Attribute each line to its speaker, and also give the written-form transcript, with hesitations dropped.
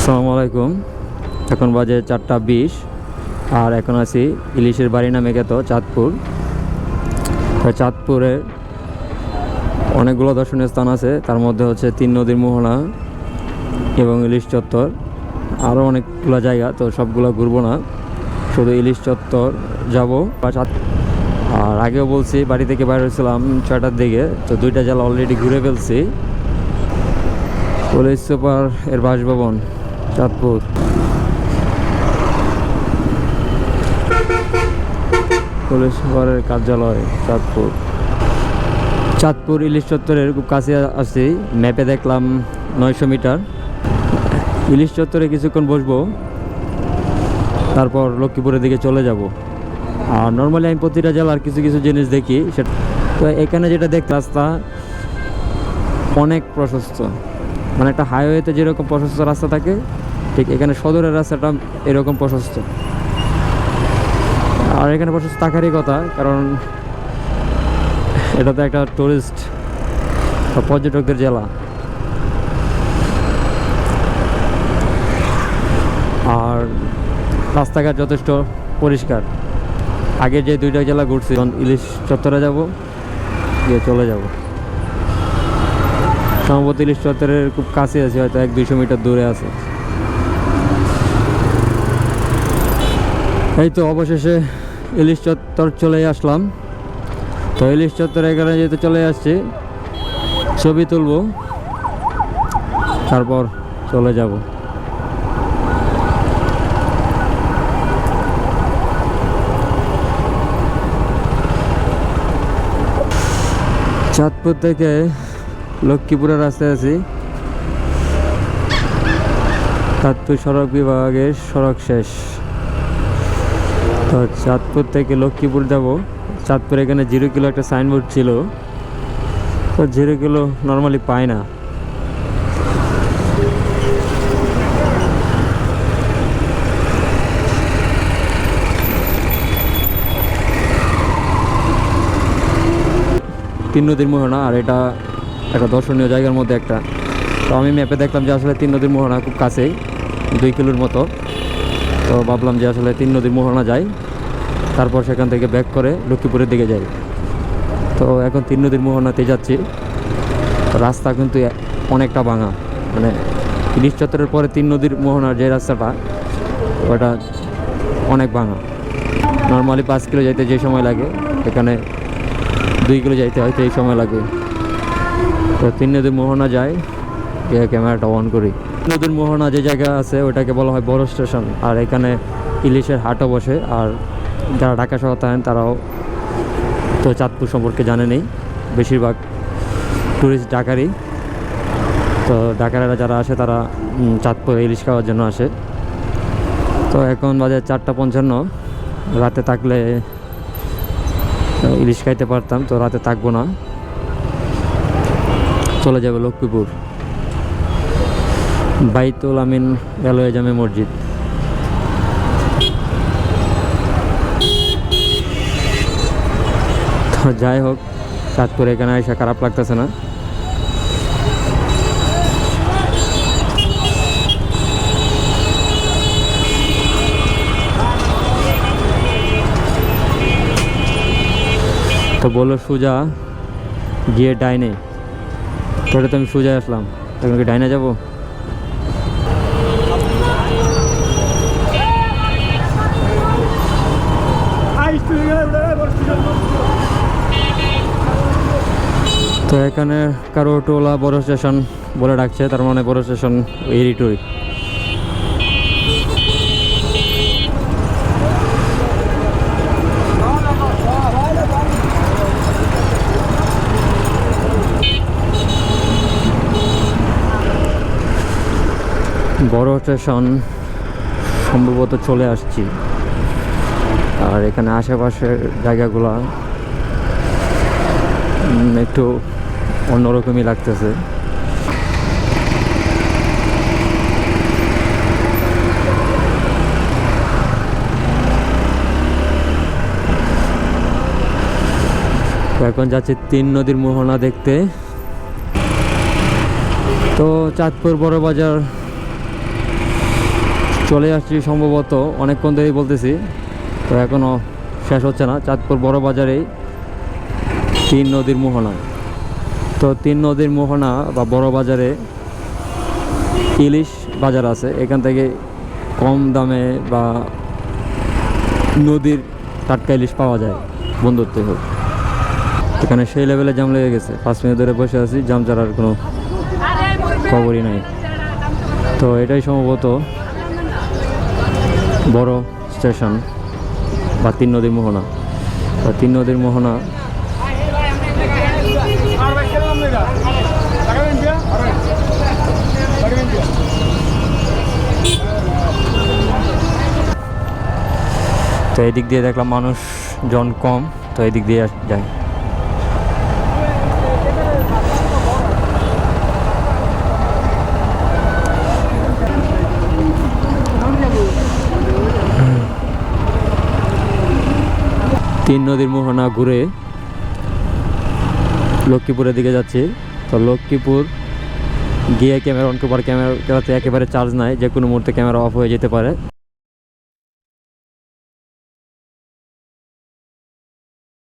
Speaker 1: আসসালামু আলাইকুম। এখন বাজে 4:20 আর এখন আছি ইলিশের বাড়ি নামে খ্যাত চাঁদপুর। চাঁদপুরে অনেকগুলো দর্শনীয় স্থান আছে, তার মধ্যে হচ্ছে 3 নদীর মোহনা এবং ইলিশ চত্বর, আরও অনেকগুলো জায়গা। তো সবগুলো ঘুরবো না, শুধু ইলিশ চত্বর যাব। আর আগেও বলছি বাড়ি থেকে বাইরে হয়েছিলাম 6টার দিকে, তো 2টা জেলা অলরেডি ঘুরে ফেলছি। পুলিশ সুপার এর বাসভবন চাঁদপুর। পুলিশ সুপারের কার্যালয় চাঁদপুর ইলিশ চত্বরের খুব কাছে আছি। ম্যাপে দেখলাম 900 মিটার। ইলিশ চত্বরে কিছুক্ষণ বসবো, তারপর লক্ষ্মীপুরের দিকে চলে যাব। আর নর্মালি আমি প্রতিটা জেলার কিছু কিছু জিনিস দেখি, সেটা তো এখানে যেটা দেখতে রাস্তা অনেক প্রশস্ত, মানে একটা হাইওয়েতে যেরকম প্রশস্ত রাস্তা থাকে, ঠিক এখানে সদরের রাস্তাটা এরকম প্রশস্ত। আর এখানে প্রশস্ত থাকারই কথা, কারণ এটা তো একটা টুরিস্ট বা পর্যটকদের জেলা। আর রাস্তাঘাট যথেষ্ট পরিষ্কার। আগে যে 2টা জেলা ঘুরছি, ইলিশ চত্বরে যাব, গিয়ে চলে যাব। সম্ভবত ইলিশ চত্বরের খুব কাছে আছে, হয়তো 100-200 মিটার দূরে আছে। এই তো অবশেষে ইলিশ চত্বর চলে আসলাম। তো ইলিশ চত্বর এখানে যেহেতু চলে আসছি, ছবি তুলব, তারপর চলে যাব। চাঁদপুর থেকে লক্ষ্মীপুরের রাস্তায় আছি। চাঁদপুর সড়ক বিভাগের সড়ক শেষ। তো চাঁদপুর থেকে লক্ষ্মীপুর যাব। চাঁদপুর এখানে 0 কিলো একটা সাইনবোর্ড ছিল, তো 0 কিলো নর্মালি পায় না। তিন নদীর মোহনা, আর এটা একটা দর্শনীয় জায়গার মধ্যে একটা। তো আমি ম্যাপে দেখলাম যে আসলে 3 নদীর মোহনা খুব কাছেই, 2 কিলোর মতো। তো ভাবলাম যে আসলে 3 নদীর মোহনা যাই, তারপর সেখান থেকে ব্যাক করে লক্ষ্মীপুরের দিকে যাই। তো এখন 3 নদীর মোহনাতে যাচ্ছি। রাস্তা কিন্তু অনেকটা ভাঙা, মানে ইলিশ চত্বরের পরে 3 নদীর মোহনার যে রাস্তাটা, ওটা অনেক ভাঙা। নর্মালি 5 কিলো যাইতে যে সময় লাগে, এখানে 2 কিলো যাইতে হয়তো এই সময় লাগে। তো 3 নদীর মোহনা যায়, গিয়ে ক্যামেরাটা অন করি। নদীর মোহনা যে জায়গা আছে ওটাকে বলা হয় বড় স্টেশন। আর এখানে ইলিশের হাটও বসে। আর যারা ঢাকা শহর থাকেন তারাও তো চাঁদপুর সম্পর্কে জানে নেই, বেশিরভাগ টুরিস্ট ঢাকারই। তো ঢাকারা যারা আসে তারা চাঁদপুরে ইলিশ খাওয়ার জন্য আসে। তো এখন বাজে 4:55। রাতে থাকলে ইলিশ খাইতে পারতাম, তো রাতে থাকবো না, চলে যাবে লক্ষ্মীপুর। বাইতুল আমিন রেলওয়ে জামে মসজিদ। তো যাই হোক, চাঁদপুর এখানে এসে খারাপ লাগতেছে না। তো বললো সোজা গিয়ে ডাইনে, তো তো আমি সোজা আসলাম, তখন কি ডাইনে যাব? তো এখানে কারোটোলা বড় স্টেশন বলে ডাকছে, তার মানে বড় স্টেশন এরিটুই। বড় স্টেশন সম্ভবত চলে আসছি। আর এখানে আশেপাশের জায়গাগুলো একটু অন্যরকমই লাগতেছে। এখন যাচ্ছি 3 নদীর মোহনা দেখতে। তো চাঁদপুর বড় বাজার চলে আসছি সম্ভবত অনেকক্ষণ ধরেই বলতেছি, তো এখনও শেষ হচ্ছে না। চাঁদপুর বড় বাজারেই 3 নদীর মোহনা। তো 3 নদীর মোহনা বা বড় বাজারে ইলিশ বাজার আছে, এখান থেকে কম দামে বা নদীর টাটকা ইলিশ পাওয়া যায় বন্ধুত্ব হোক। এখানে সেই লেভেলে জাম লেগে গেছে, 5 মিনিট ধরে বসে আছি, জাম ছাড়ার কোনো খবরই নাই। তো এটাই সম্ভবত বড় স্টেশন বা 3 নদীর মোহনা। বা 3 নদীর মোহনা তো এদিক দিয়ে দেখলাম মানুষজন কম, তো এদিক দিয়ে যায়। তিন নদীর মোহনা ঘুরে লক্ষ্মীপুরের দিকে যাচ্ছি। তো লক্ষ্মীপুর গিয়ে ক্যামেরা অন করার, ক্যামেরাতে একেবারে চার্জ নাই, যে কোনো মুহূর্তে ক্যামেরা অফ হয়ে যেতে পারে।